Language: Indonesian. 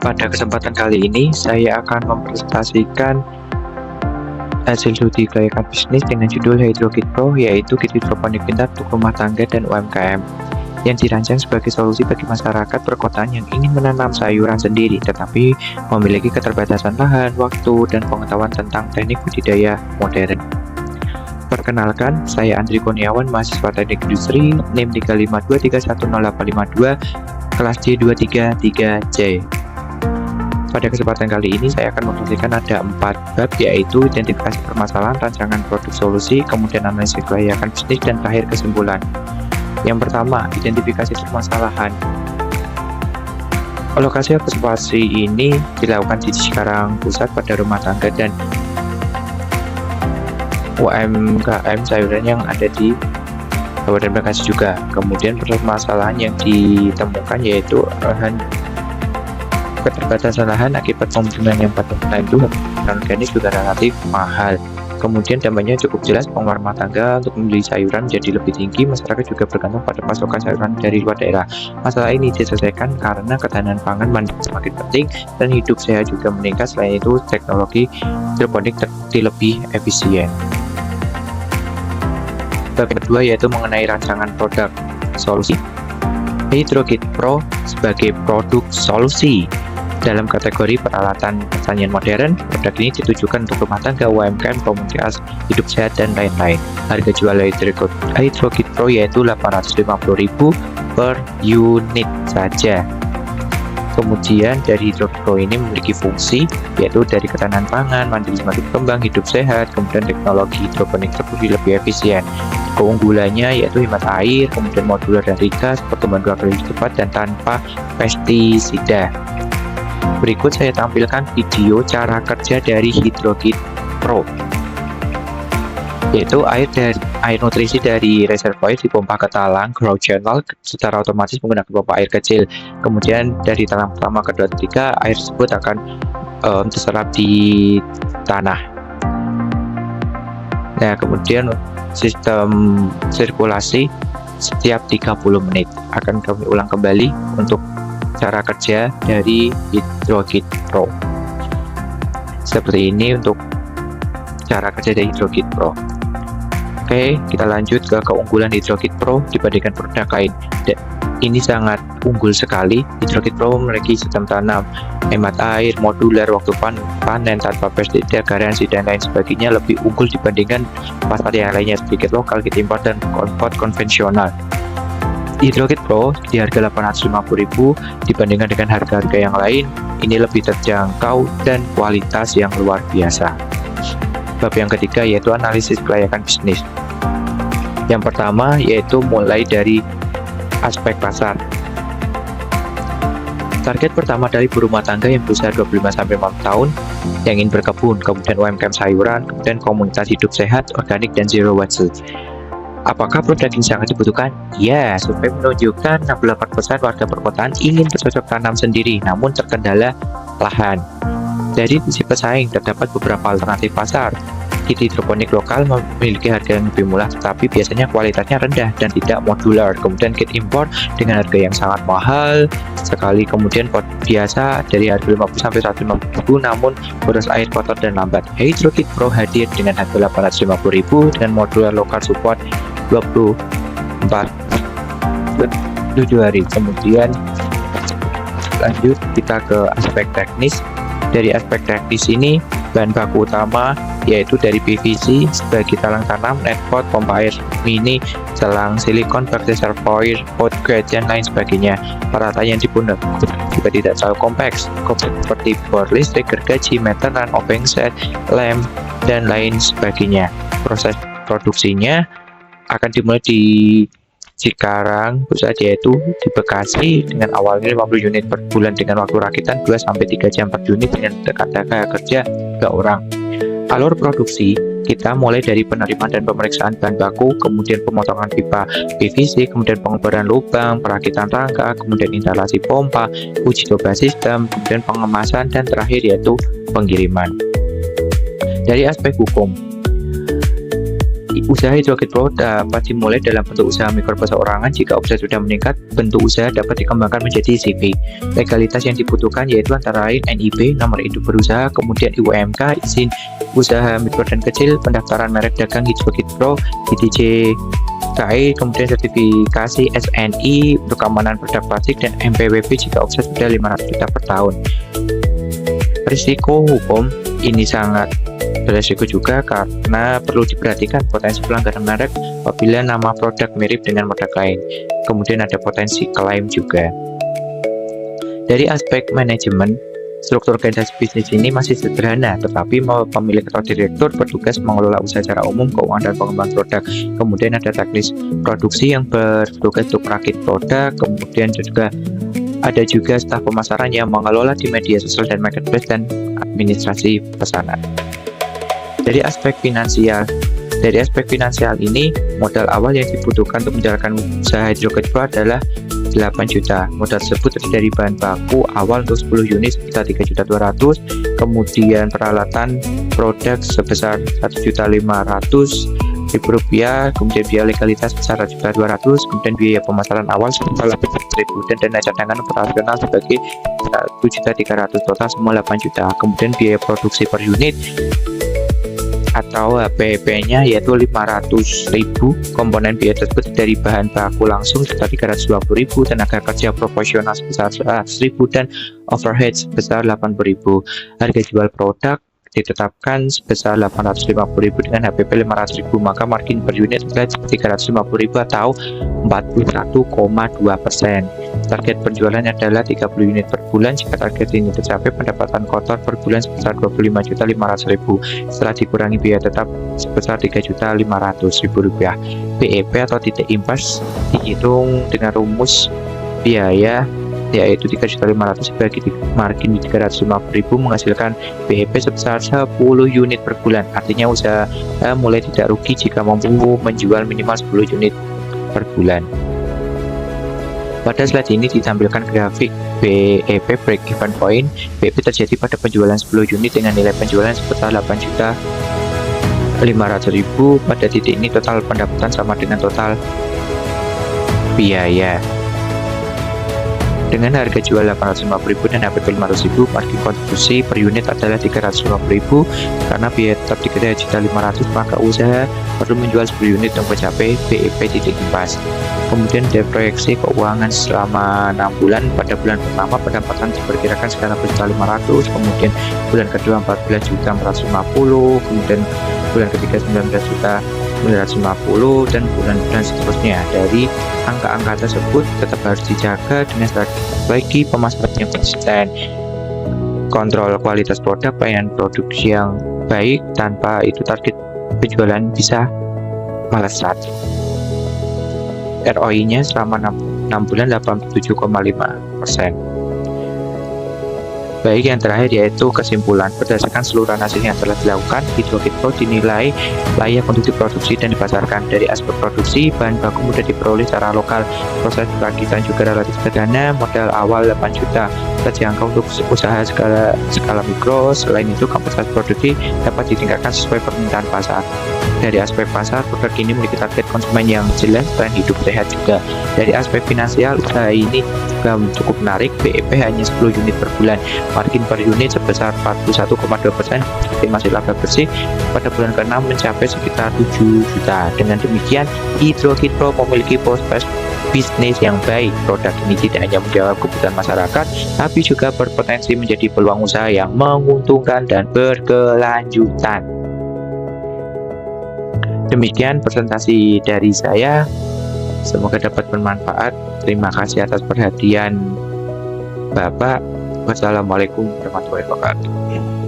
Pada kesempatan kali ini, saya akan mempresentasikan hasil studi kelayakan bisnis dengan judul Hydrokit Pro, yaitu kit hidroponik pintar untuk rumah tangga dan UMKM, yang dirancang sebagai solusi bagi masyarakat perkotaan yang ingin menanam sayuran sendiri, tetapi memiliki keterbatasan lahan, waktu, dan pengetahuan tentang teknik budidaya modern. Perkenalkan, saya Andri Kurniawan, mahasiswa teknik industri, NIM 352310852, kelas D233J. Pada kesempatan kali ini saya akan mempresentasikan ada 4 bab, yaitu identifikasi permasalahan, rancangan produk solusi, kemudian analisis kelayakan bisnis, dan terakhir kesimpulan. Yang pertama, identifikasi permasalahan. Lokasi observasi ini dilakukan di Cikarang Pusat pada rumah tangga dan UMKM sayuran yang ada di Kabupaten Bekasi juga. Kemudian permasalahan yang ditemukan yaitu keterbatasan lahan akibat pembunuhan yang pada itu organik juga relatif mahal. Kemudian dampaknya cukup jelas, pengeluaran rumah tangga untuk membeli sayuran menjadi lebih tinggi, masyarakat juga bergantung pada pasokan sayuran dari luar daerah. Masalah ini diselesaikan karena ketahanan pangan semakin penting dan hidup sehat juga meningkat. Selain itu, teknologi hidroponik terbukti lebih efisien. Bab kedua yaitu mengenai rancangan produk solusi. Hydrokit Pro sebagai produk solusi. Dalam kategori peralatan pertanian modern, produk ini ditujukan untuk rumah tangga, UMKM, komunitas hidup sehat, dan lain-lain. Harga jual Hydrokit Pro yaitu Rp850.000 per unit saja. Kemudian dari Hydrokit Pro ini memiliki fungsi yaitu dari ketahanan pangan, mandiri semakin berkembang, hidup sehat, kemudian teknologi hidroponik terbukti lebih efisien. Keunggulannya yaitu hemat air, kemudian modular dan ringkas, pertumbuhan 2 kali cepat, dan tanpa pestisida. Berikut saya tampilkan video cara kerja dari Hydrokit Pro, yaitu air nutrisi dari reservoir dipompa ke talang ground channel secara otomatis menggunakan pompa air kecil. Kemudian dari talang pertama, kedua, ketiga, air tersebut akan terserap di tanah. Nah, kemudian sistem sirkulasi setiap 30 menit. Akan kami ulang kembali untuk cara kerja dari Hydrokit Pro. Seperti ini untuk cara kerja dari Hydrokit Pro. Oke, kita lanjut ke keunggulan Hydrokit Pro dibandingkan produk lain. Ini sangat unggul sekali. Hydrokit Pro memiliki sistem tanam, hemat air, modular, waktu panen tanpa pestisida, garansi, dan lain sebagainya, lebih unggul dibandingkan pasar yang lainnya, sedikit lokal, kit impor, dan pot konvensional. Hydrokit Pro di harga Rp850.000 dibandingkan dengan harga-harga yang lain, ini lebih terjangkau dan kualitas yang luar biasa. Bab yang ketiga yaitu analisis kelayakan bisnis. Yang pertama yaitu mulai dari aspek pasar. Target pertama dari rumah tangga yang berusia 25-40 tahun yang ingin berkebun, kemudian UMKM sayuran, kemudian komunitas hidup sehat, organik, dan zero waste. Apakah produk ini sangat dibutuhkan? Ya, survei menunjukkan 68% warga perkotaan ingin bercocok tanam sendiri, namun terkendala lahan. Dari sisi pesaing, terdapat beberapa alternatif pasar. Kit hidroponik lokal memiliki harga yang lebih murah, tetapi biasanya kualitasnya rendah dan tidak modular. Kemudian kit impor dengan harga yang sangat mahal sekali. Kemudian pot biasa dari harga Rp50.000 sampai Rp150.000, namun boros air, kotor, dan lambat. Hydrokit Pro hadir dengan harga Rp850.000 dan modular lokal support 24 hari. Kemudian lanjut kita ke aspek teknis. Dari aspek teknis ini, bahan baku utama yaitu dari PVC sebagai talang tanam, netpot, pompa air mini, selang silikon, reservoir, pot grade, dan lain sebagainya. Peralatan yang digunakan juga tidak terlalu kompleks seperti bor listrik, gergaji, meteran, obeng set, lem, dan lain sebagainya. Proses produksinya akan dimulai di Cikarang Pusat, yaitu di Bekasi, dengan awalnya 50 unit per bulan dengan waktu rakitan 2-3 jam per unit dengan tenaga kerja 3 orang. Alur produksi kita mulai dari penerimaan dan pemeriksaan bahan baku, kemudian pemotongan pipa PVC, kemudian pengeboran lubang, perakitan rangka, kemudian instalasi pompa, uji coba sistem, kemudian pengemasan, dan terakhir yaitu pengiriman. Dari aspek hukum, Usaha hidrokit pro dapat dimulai dalam bentuk usaha mikro perseorangan. Jika omset sudah meningkat, bentuk usaha dapat dikembangkan menjadi CV. Legalitas yang dibutuhkan yaitu antara lain NIB, nomor induk berusaha, kemudian IUMK, izin usaha mikro dan kecil, pendaftaran merek dagang hidrokit pro, ITC KE, kemudian sertifikasi SNI untuk keamanan produk plastik, dan MPWP jika omset sudah 500 juta per tahun. Risiko hukum ini sangat beresiko juga karena perlu diperhatikan potensi pelanggaran merek apabila nama produk mirip dengan produk lain. Kemudian ada potensi klaim juga. Dari aspek manajemen, struktur organisasi bisnis ini masih sederhana, tetapi pemilik atau direktur bertugas mengelola usaha secara umum, keuangan, dan pengembangan produk. Kemudian ada teknis produksi yang bertugas untuk merakit produk, kemudian ada juga staf pemasaran yang mengelola di media sosial dan marketplace, dan administrasi pesanan. Dari aspek finansial ini, modal awal yang dibutuhkan untuk menjalankan usaha hidrokit pro adalah 8 juta. Modal tersebut terdiri dari bahan baku awal untuk 10 unit sebesar 3.200.000, kemudian peralatan produk sebesar 1.500.000 rupiah, kemudian biaya legalitas sebesar 1.200.000, kemudian biaya pemasaran awal sebesar 8.000, dan dana cadangan operasional sebagai 1.300.000, total semua 8 juta. Kemudian biaya produksi per unit atau HPP-nya yaitu 500.000. Komponen biaya tersebut dari bahan baku langsung sebesar 320.000, tenaga kerja proporsional sebesar 100.000, dan overhead sebesar 80.000. Harga jual produk ditetapkan sebesar 850.000 dengan HPP 500.000, maka margin per unit adalah 350.000 atau 41,2%. Target penjualan adalah 30 unit per bulan. Jika target ini tercapai, pendapatan kotor per bulan sebesar 25.500.000 setelah dikurangi biaya tetap sebesar 3.500.000 rupiah. BEP atau titik impas dihitung dengan rumus biaya yaitu 3.500.000 dibagi margin 350.000 menghasilkan BEP sebesar 10 unit per bulan. Artinya usaha mulai tidak rugi jika mampu menjual minimal 10 unit per bulan. Pada slide ini ditampilkan grafik BEP break even point. BEP terjadi pada penjualan 10 unit dengan nilai penjualan sebesar 8.500.000. Pada titik ini total pendapatan sama dengan total biaya. Dengan harga jual 850.000 dan HPP 500.000, margin kontribusi per unit adalah 350.000. Karena biaya tetap 3.500.000, maka usaha perlu menjual 10 unit untuk mencapai BEP titik impas. Kemudian dari proyeksi keuangan selama 6 bulan. Pada bulan pertama pendapatan diperkirakan sekitar 500, kemudian bulan kedua 14.450, kemudian bulan ketiga 19.950, dan bulan-bulan seterusnya. Dari angka-angka tersebut tetap harus dijaga dengan strategi pemasaran yang konsisten, kontrol kualitas produk, pelayanan produksi yang baik. Tanpa itu target penjualan bisa melesat. ROI-nya selama 6 bulan 87,5%. Baik, yang terakhir yaitu kesimpulan. Berdasarkan seluruh hasil yang telah dilakukan, hidrokit pro dinilai layak untuk diproduksi dan dipasarkan. Dari aspek produksi, bahan baku mudah diperoleh secara lokal, proses perakitan juga relatif sederhana, modal awal 8 juta, terjangkau untuk usaha skala mikro. Selain itu, kapasitas produksi dapat ditingkatkan sesuai permintaan pasar. Dari aspek pasar, produk ini memiliki target konsumen yang jelas dan hidup sehat juga. Dari aspek finansial, usaha ini juga cukup menarik. BEP hanya 10 unit per bulan, margin per unit sebesar 41,2%, masih laba bersih. Pada bulan ke-6 mencapai sekitar 7 juta. Dengan demikian, hidrokit pro memiliki prospek bisnis yang baik. Produk ini tidak hanya menjawab kebutuhan masyarakat, tapi juga berpotensi menjadi peluang usaha yang menguntungkan dan berkelanjutan. Demikian presentasi dari saya, semoga dapat bermanfaat. Terima kasih atas perhatian Bapak. Wassalamualaikum warahmatullahi wabarakatuh.